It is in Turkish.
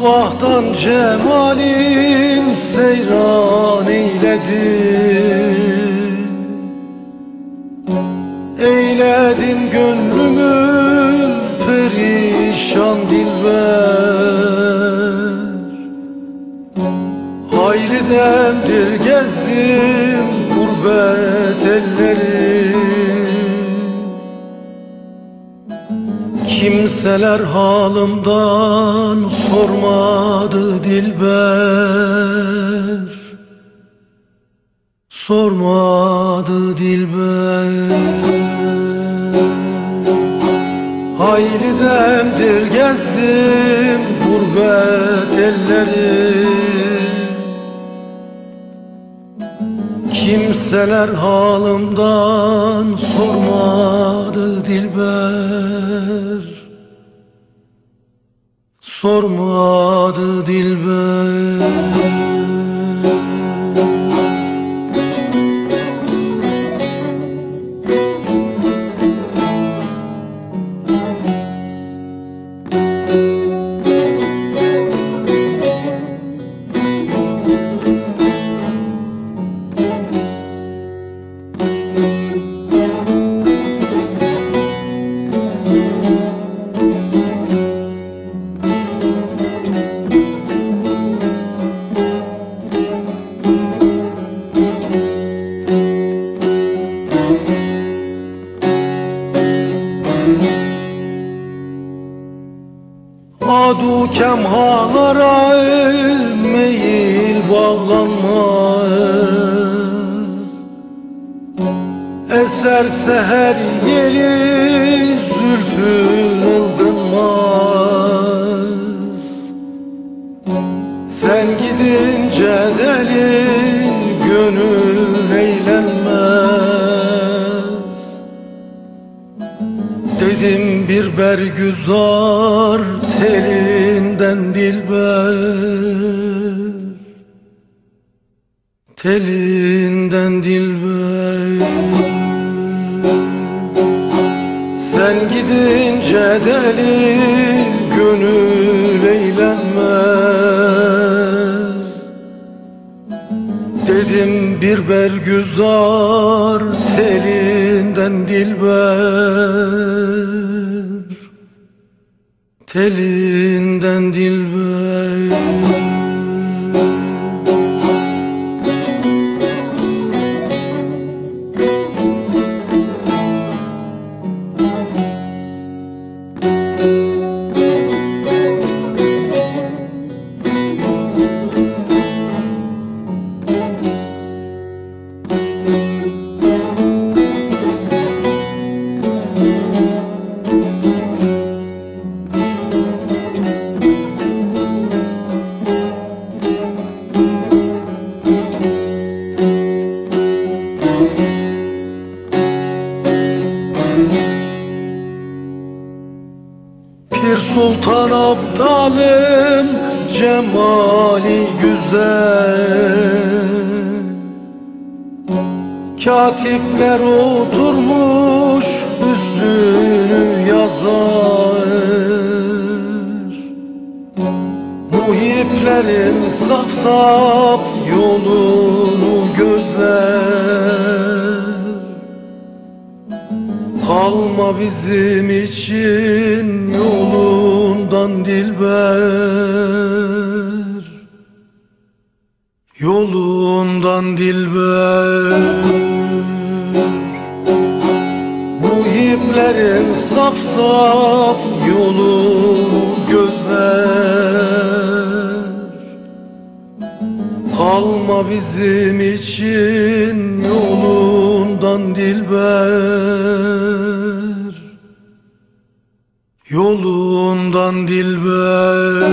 Sabahtan cemalin seyran eyledin, eyledin gönlümün perişan dilber. Hayli demdir gezdim gurbet elleri, kimseler halımdan sormadı dilber, sormadı dilber. Hayli demdir gezdim gurbet elleri, kimseler halımdan sormadı dilber, sormadı dilber. Adu kemhalara meyil bağlanmaz, eser seher yeli zülfün ılgınmaz. Sen gidince deli gönül eğlenmez, dedim bir bergüzar telinden dilber, telinden dilber. Sen gidince deli gönül eğlenmez, dedim bir bergüzar telinden dilber, telinden dilber. Pir Sultan Abdalım cemali güzel, katipler oturmuş hüsnünü yazar. Muhiplerin saf saf yolunu gözler. Kalma bizim için yolundan dilber, yolundan dilber. Muhiplerin saf saf yolunu gözler. Kalma bizim için yolundan dilber, yolundan dilber.